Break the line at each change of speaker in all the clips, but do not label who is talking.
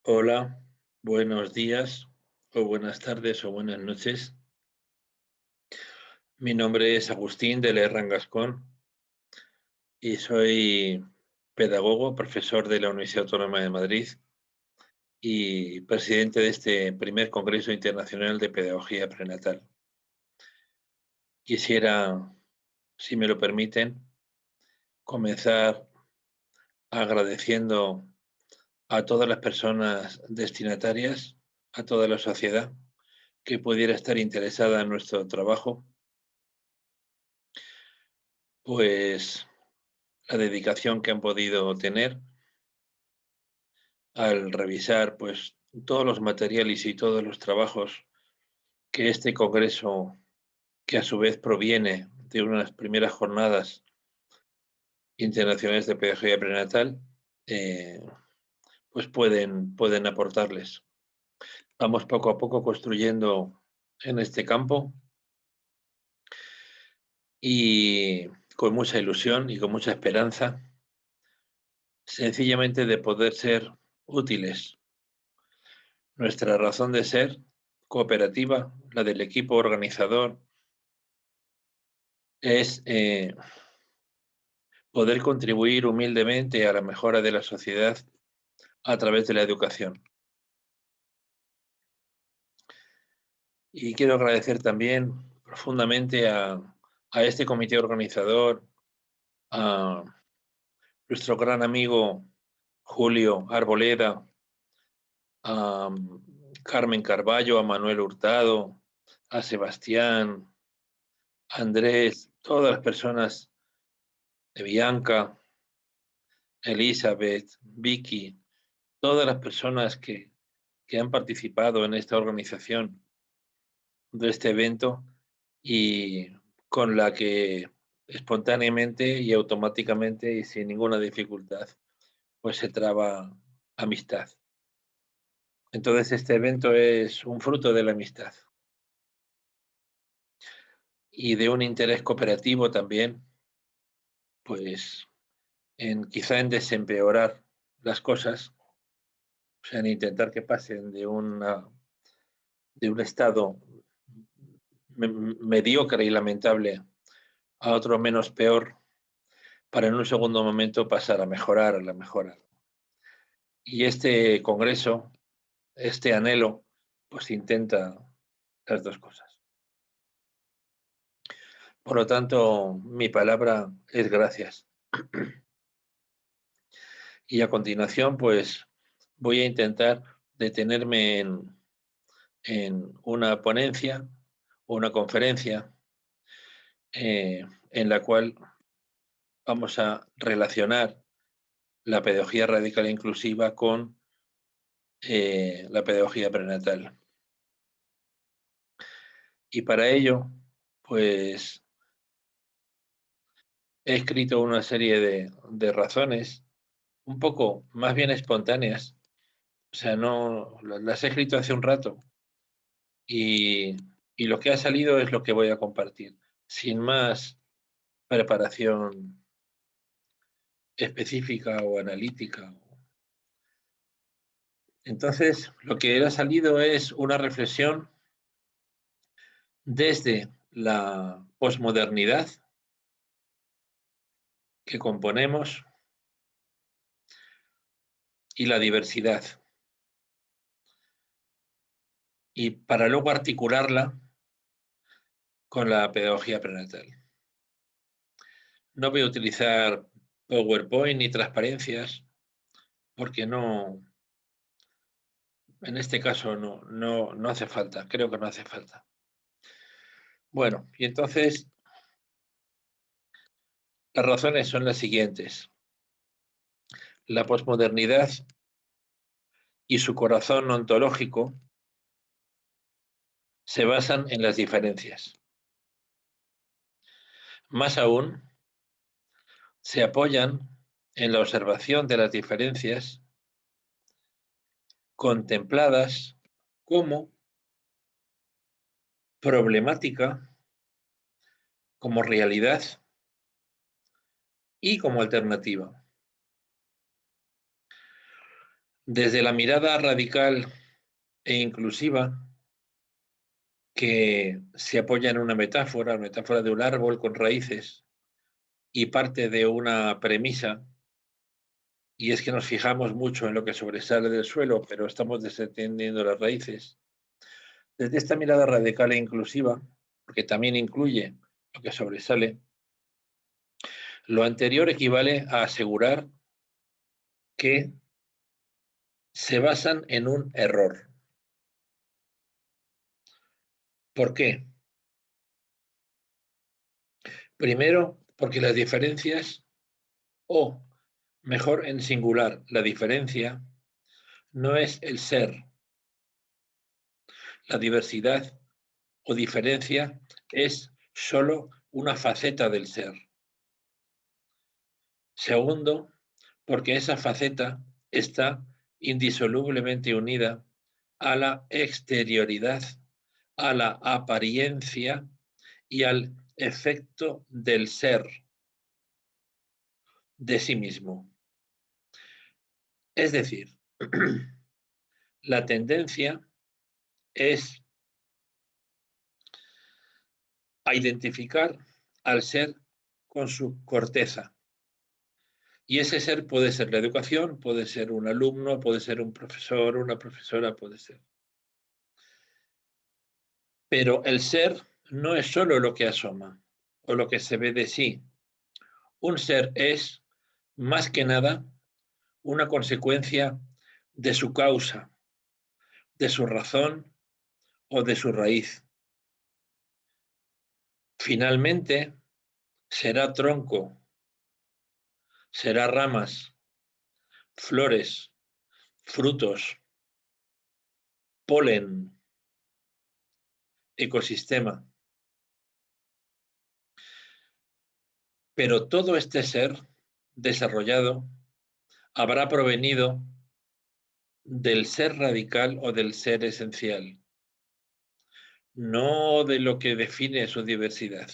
Hola, buenos días o buenas tardes o buenas noches. Mi nombre es Agustín de Lerran Gascón y soy pedagogo, profesor de la Universidad Autónoma de Madrid y presidente de este primer Congreso Internacional de Pedagogía Prenatal. Quisiera, si me lo permiten, comenzar agradeciendo a todas las personas destinatarias, a toda la sociedad que pudiera estar interesada en nuestro trabajo, pues la dedicación que han podido tener al revisar pues todos los materiales y todos los trabajos que este congreso, que a su vez proviene de unas primeras jornadas internacionales de pedagogía prenatal, eh, pues pueden aportarles. Vamos poco a poco construyendo en este campo y con mucha ilusión y con mucha esperanza, sencillamente de poder ser útiles. Nuestra razón de ser cooperativa, la del equipo organizador, es poder contribuir humildemente a la mejora de la sociedad a través de la educación. Y quiero agradecer también profundamente a este comité organizador, a nuestro gran amigo Julio Arboleda, a Carmen Carballo, a Manuel Hurtado, a Sebastián, a Andrés, todas las personas de Bianca, Elizabeth, Vicky, todas las personas que han participado en esta organización de este evento y con la que espontáneamente y automáticamente y sin ninguna dificultad pues se traba amistad. Entonces este evento es un fruto de la amistad y de un interés cooperativo también, pues quizá en desempeorar las cosas, o sea, en intentar que pasen de un estado mediocre y lamentable a otro menos peor, para en un segundo momento pasar a mejorar, a la mejora. Y este congreso, este anhelo, pues intenta las dos cosas. Por lo tanto, mi palabra es gracias. Y a continuación, pues voy a intentar detenerme en una ponencia o una conferencia en la cual vamos a relacionar la pedagogía radical e inclusiva con la pedagogía prenatal. Y para ello, pues he escrito una serie de razones, un poco más bien espontáneas, o sea, no las he escrito hace un rato y, y lo que ha salido es lo que voy a compartir, sin más preparación específica o analítica. Entonces, lo que ha salido es una reflexión desde la posmodernidad que componemos y la diversidad. Y para luego articularla con la pedagogía prenatal. No voy a utilizar PowerPoint ni transparencias, porque no, en este caso no hace falta, creo que no hace falta. Bueno, y entonces las razones son las siguientes. La posmodernidad y su corazón ontológico se basan en las diferencias. Más aún, se apoyan en la observación de las diferencias contempladas como problemática, como realidad y como alternativa. Desde la mirada radical e inclusiva, que se apoya en una metáfora de un árbol con raíces, y parte de una premisa, y es que nos fijamos mucho en lo que sobresale del suelo, pero estamos desatendiendo las raíces. Desde esta mirada radical e inclusiva, porque también incluye lo que sobresale, lo anterior equivale a asegurar que se basan en un error. ¿Por qué? Primero, porque las diferencias, o mejor en singular, la diferencia no es el ser. La diversidad o diferencia es solo una faceta del ser. Segundo, porque esa faceta está indisolublemente unida a la exterioridad, a la apariencia y al efecto del ser de sí mismo. Es decir, la tendencia es a identificar al ser con su corteza. Y ese ser puede ser la educación, puede ser un alumno, puede ser un profesor, una profesora, puede ser. Pero el ser no es solo lo que asoma o lo que se ve de sí. Un ser es, más que nada, una consecuencia de su causa, de su razón o de su raíz. Finalmente, será tronco, será ramas, flores, frutos, polen, ecosistema. Pero todo este ser desarrollado habrá provenido del ser radical o del ser esencial, no de lo que define su diversidad.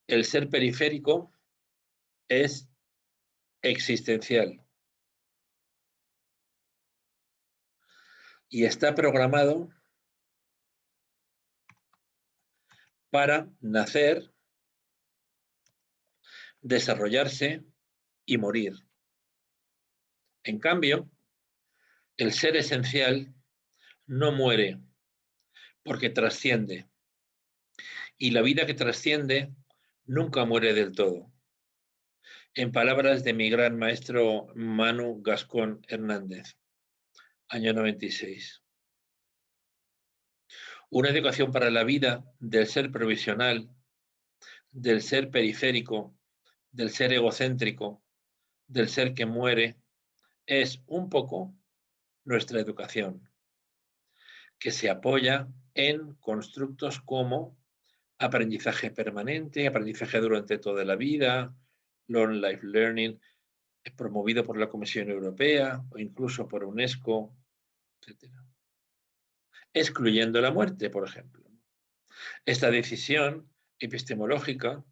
El ser periférico es existencial y está programado para nacer, desarrollarse y morir. En cambio, el ser esencial no muere porque trasciende, y la vida que trasciende nunca muere del todo. En palabras de mi gran maestro Manu Gascón Hernández, año 96. Una educación para la vida del ser provisional, del ser periférico, del ser egocéntrico, del ser que muere, es un poco nuestra educación, que se apoya en constructos como aprendizaje permanente, aprendizaje durante toda la vida, long life learning, promovido por la Comisión Europea o incluso por UNESCO, etc. Excluyendo la muerte, por ejemplo. Esta decisión epistemológica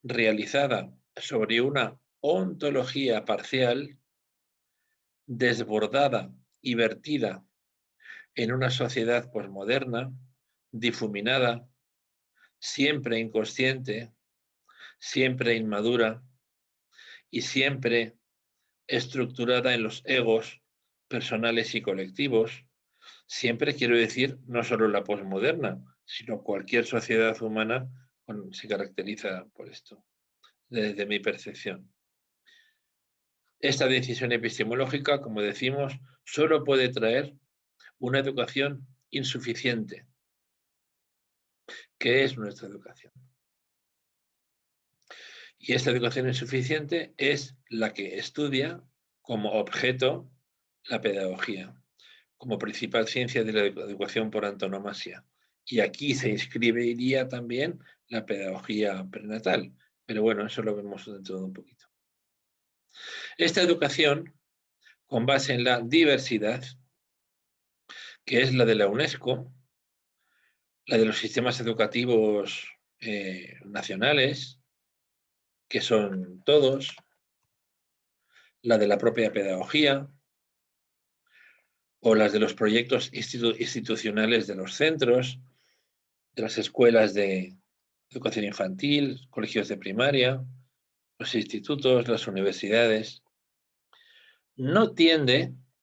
realizada sobre una ontología parcial, desbordada y vertida en una sociedad posmoderna, difuminada, siempre inconsciente, siempre inmadura y siempre estructurada en los egos personales y colectivos, siempre quiero decir no solo la posmoderna, sino cualquier sociedad humana se caracteriza por esto, desde mi percepción. Esta decisión epistemológica, como decimos, solo puede traer una educación insuficiente. ¿Qué es nuestra educación? Y esta educación insuficiente es la que estudia como objeto la pedagogía, como principal ciencia de la educación por antonomasia. Y aquí se inscribiría también la pedagogía prenatal. Pero bueno, eso lo vemos dentro de un poquito. Esta educación, con base en la diversidad, que es la de la UNESCO, la de los sistemas educativos nacionales, que son todos, la de la propia pedagogía, o las de los proyectos institucionales de los centros, de las escuelas de educación infantil, colegios de primaria, los institutos, las universidades.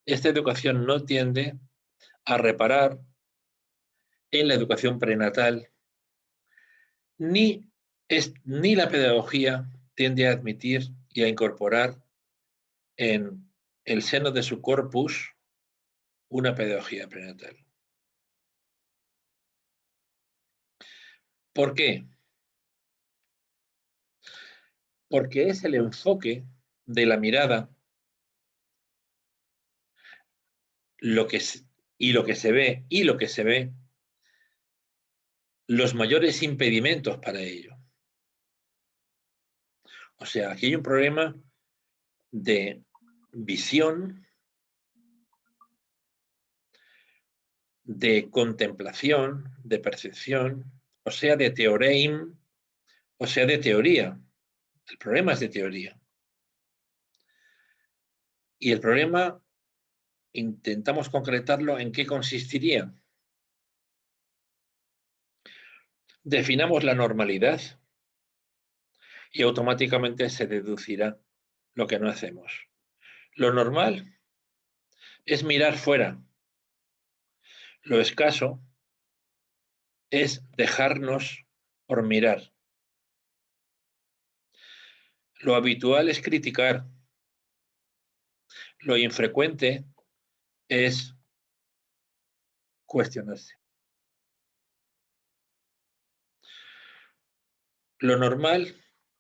Esta educación no tiende a reparar en la educación prenatal, ni la pedagogía tiende a admitir y a incorporar en el seno de su corpus una pedagogía prenatal. ¿Por qué? Porque es el enfoque de la mirada lo que se ve los mayores impedimentos para ello. O sea, aquí hay un problema de visión, de contemplación, de percepción, o sea, de teoreim, o sea, de teoría. El problema es de teoría. Y el problema, intentamos concretarlo en qué consistiría. Definamos la normalidad y automáticamente se deducirá lo que no hacemos. Lo normal es mirar fuera. Lo escaso es dejarnos por mirar. Lo habitual es criticar. Lo infrecuente es cuestionarse. Lo normal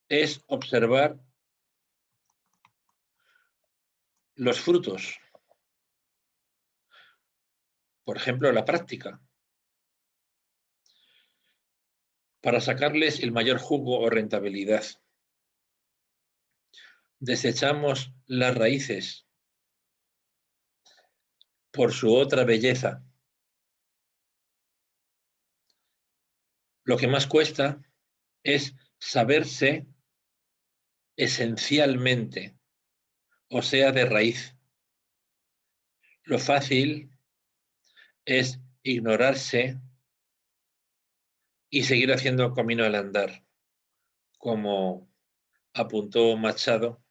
es observar los frutos. Por ejemplo, la práctica. Para sacarles el mayor jugo o rentabilidad. Desechamos las raíces por su otra belleza. Lo que más cuesta es saberse esencialmente, o sea, de raíz. Lo fácil es ignorarse y seguir haciendo camino al andar, como apuntó Machado,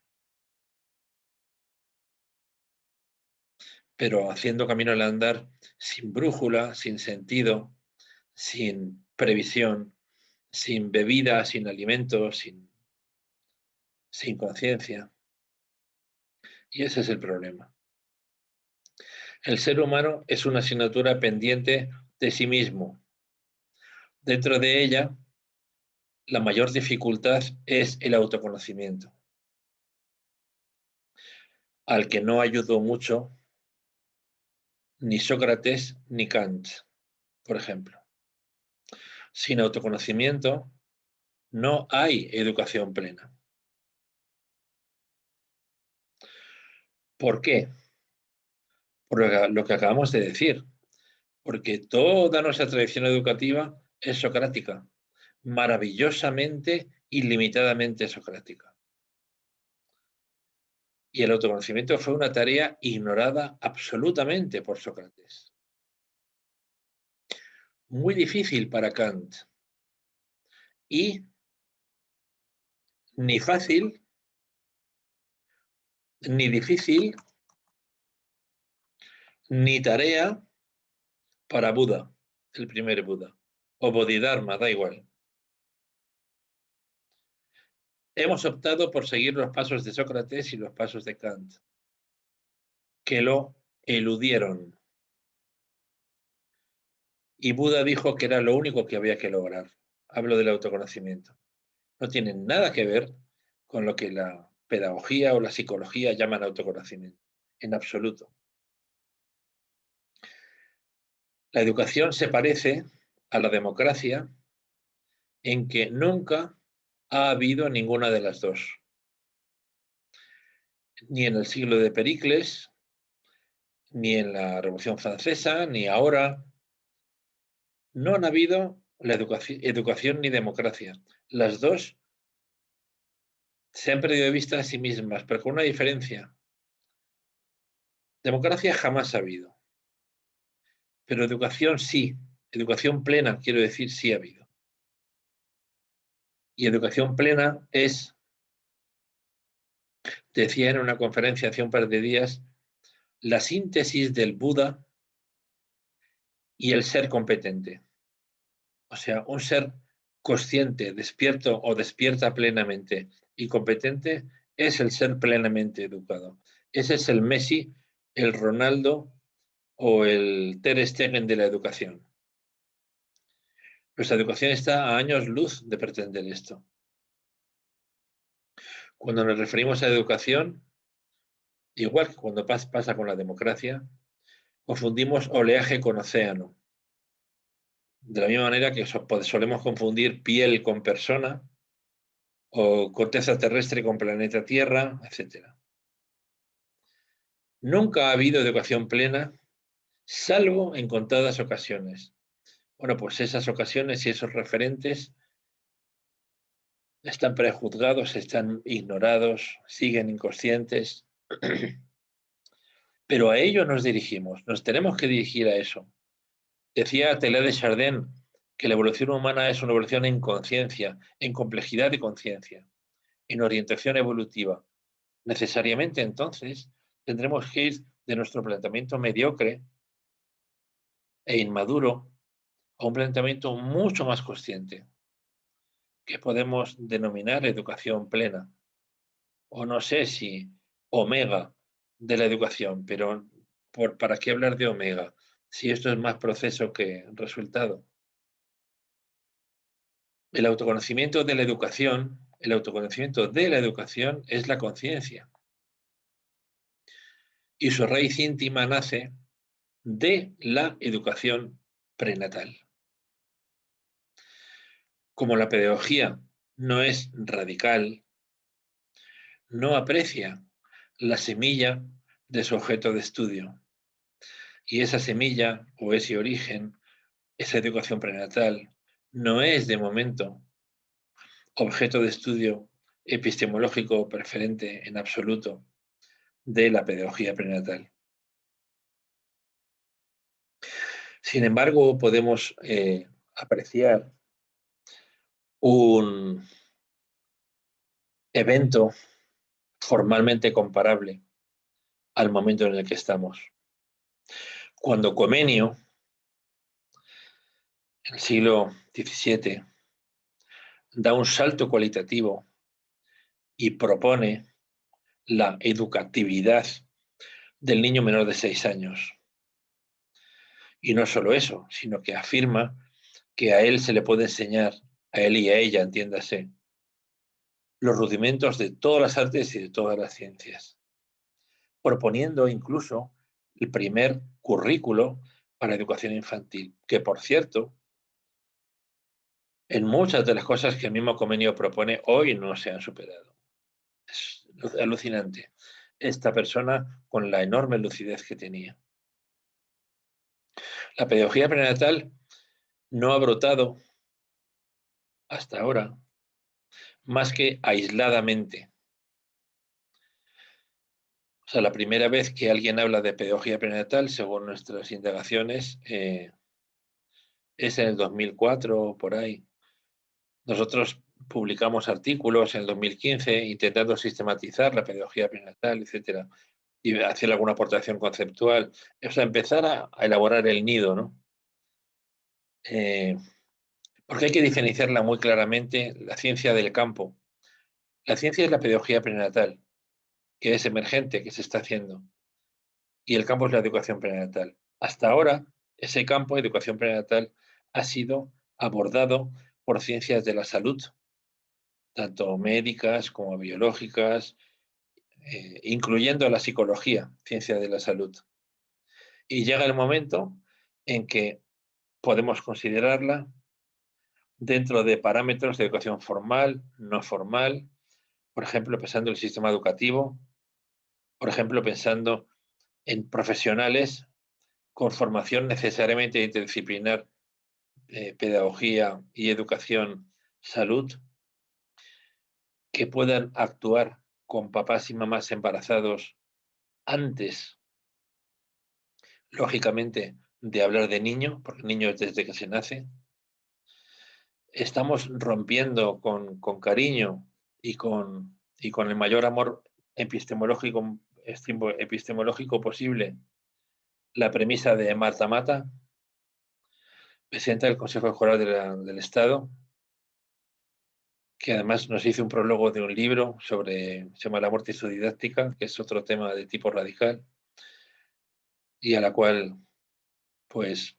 pero haciendo camino al andar sin brújula, sin sentido, sin previsión, sin bebida, sin alimento, sin conciencia. Y ese es el problema. El ser humano es una asignatura pendiente de sí mismo. Dentro de ella, la mayor dificultad es el autoconocimiento, al que no ayudó mucho ni Sócrates ni Kant, por ejemplo. Sin autoconocimiento no hay educación plena. ¿Por qué? Por lo que acabamos de decir. Porque toda nuestra tradición educativa es socrática, maravillosamente, ilimitadamente socrática. Y el autoconocimiento fue una tarea ignorada absolutamente por Sócrates. Muy difícil para Kant. Y ni fácil, ni difícil, ni tarea para Buda, el primer Buda, o Bodhidharma, da igual. Hemos optado por seguir los pasos de Sócrates y los pasos de Kant, que lo eludieron. Y Buda dijo que era lo único que había que lograr. Hablo del autoconocimiento. No tiene nada que ver con lo que la pedagogía o la psicología llaman autoconocimiento, en absoluto. La educación se parece a la democracia en que nunca ha habido ninguna de las dos. Ni en el siglo de Pericles, ni en la Revolución Francesa, ni ahora. No han habido la educación ni democracia. Las dos se han perdido de vista a sí mismas, pero con una diferencia. Democracia jamás ha habido, pero educación sí. Educación plena, quiero decir, sí ha habido. Y educación plena es, decía en una conferencia hace un par de días, la síntesis del Buda y el ser competente. O sea, un ser consciente, despierto o despierta plenamente y competente es el ser plenamente educado. Ese es el Messi, el Ronaldo o el Ter Stegen de la educación. Nuestra educación está a años luz de pretender esto. Cuando nos referimos a educación, igual que cuando pasa con la democracia, confundimos oleaje con océano. De la misma manera que solemos confundir piel con persona o corteza terrestre con planeta Tierra, etc. Nunca ha habido educación plena, salvo en contadas ocasiones. Bueno, pues esas ocasiones y esos referentes están prejuzgados, están ignorados, siguen inconscientes, pero a ello nos dirigimos, nos tenemos que dirigir a eso. Decía Teilhard de Chardin que la evolución humana es una evolución en conciencia, en complejidad de conciencia, en orientación evolutiva. Necesariamente entonces tendremos que ir de nuestro planteamiento mediocre e inmaduro a un planteamiento mucho más consciente, que podemos denominar educación plena, o no sé si omega de la educación, pero ¿para qué hablar de omega si esto es más proceso que resultado? El autoconocimiento de la educación, el autoconocimiento de la educación es la conciencia. Y su raíz íntima nace de la educación prenatal. Como la pedagogía no es radical, no aprecia la semilla de su objeto de estudio. Y esa semilla o ese origen, esa educación prenatal, no es de momento objeto de estudio epistemológico preferente en absoluto de la pedagogía prenatal. Sin embargo, podemos apreciar un evento formalmente comparable al momento en el que estamos. Cuando Comenio, en el siglo XVII, da un salto cualitativo y propone la educatividad del niño menor de 6 años. Y no solo eso, sino que afirma que a él se le puede enseñar, a él y a ella, entiéndase, los rudimentos de todas las artes y de todas las ciencias, proponiendo incluso el primer currículo para educación infantil, que por cierto, en muchas de las cosas que el mismo Comenio propone hoy no se han superado. Es alucinante esta persona con la enorme lucidez que tenía. La pedagogía prenatal no ha brotado hasta ahora más que aisladamente. O sea, la primera vez que alguien habla de pedagogía prenatal, según nuestras indagaciones, es en el 2004 o por ahí. Nosotros publicamos artículos en el 2015 intentando sistematizar la pedagogía prenatal, etcétera, y hacer alguna aportación conceptual. O sea, empezar a elaborar el nido, ¿no? Porque hay que diferenciarla muy claramente, la ciencia del campo. La ciencia es la pedagogía prenatal, que es emergente, que se está haciendo, y el campo es la educación prenatal. Hasta ahora, ese campo, educación prenatal, ha sido abordado por ciencias de la salud, tanto médicas como biológicas, incluyendo la psicología, ciencia de la salud. Y llega el momento en que podemos considerarla dentro de parámetros de educación formal, no formal, por ejemplo, pensando en el sistema educativo, por ejemplo, pensando en profesionales con formación necesariamente interdisciplinar, pedagogía y educación, salud, que puedan actuar con papás y mamás embarazados antes, lógicamente, de hablar de niño, porque el niño es desde que se nace. Estamos rompiendo con cariño y con el mayor amor epistemológico posible la premisa de Marta Mata, presidenta del Consejo Escolar del Estado, que además nos hizo un prólogo de un libro se llama La muerte y su didáctica, que es otro tema de tipo radical, y a la cual, pues,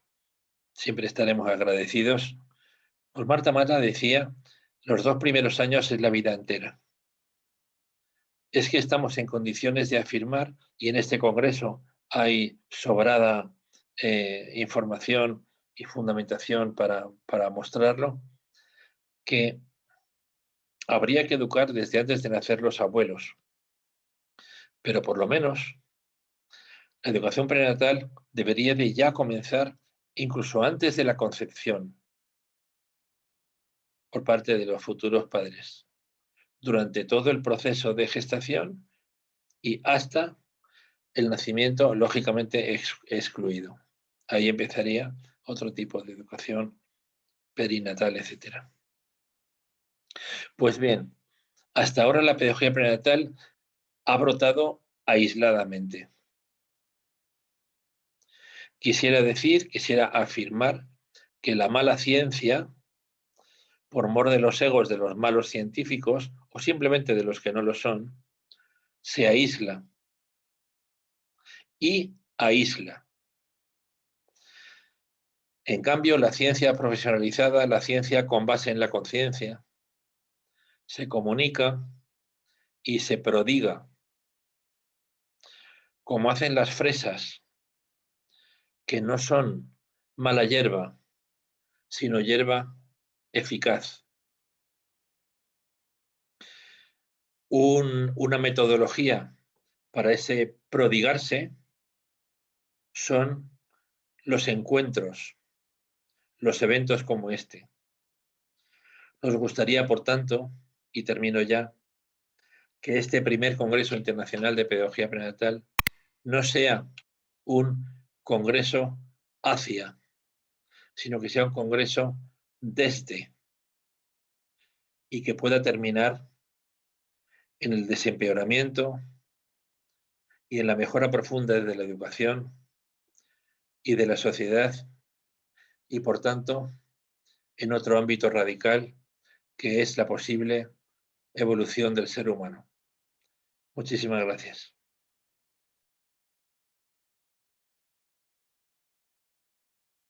siempre estaremos agradecidos. Pues Marta Mata decía, los 2 primeros años es la vida entera. Es que estamos en condiciones de afirmar, y en este congreso hay sobrada información y fundamentación para mostrarlo, que habría que educar desde antes de nacer los abuelos, pero por lo menos la educación prenatal debería de ya comenzar incluso antes de la concepción por parte de los futuros padres, durante todo el proceso de gestación y hasta el nacimiento, lógicamente excluido. Ahí empezaría otro tipo de educación perinatal, etc. Pues bien, hasta ahora la pedagogía prenatal ha brotado aisladamente. Quisiera afirmar que la mala ciencia, por mor de los egos de los malos científicos o simplemente de los que no lo son, se aísla y aísla. En cambio, la ciencia profesionalizada, la ciencia con base en la conciencia, se comunica y se prodiga, como hacen las fresas, que no son mala hierba, sino hierba eficaz. Una metodología para ese prodigarse son los encuentros, los eventos como este. Nos gustaría, por tanto, y termino ya, que este primer Congreso Internacional de Pedagogía Prenatal no sea un congreso hacia, sino que sea un congreso desde, y que pueda terminar en el desempeoramiento y en la mejora profunda de la educación y de la sociedad, y por tanto en otro ámbito radical que es la posible evolución del ser humano. Muchísimas gracias.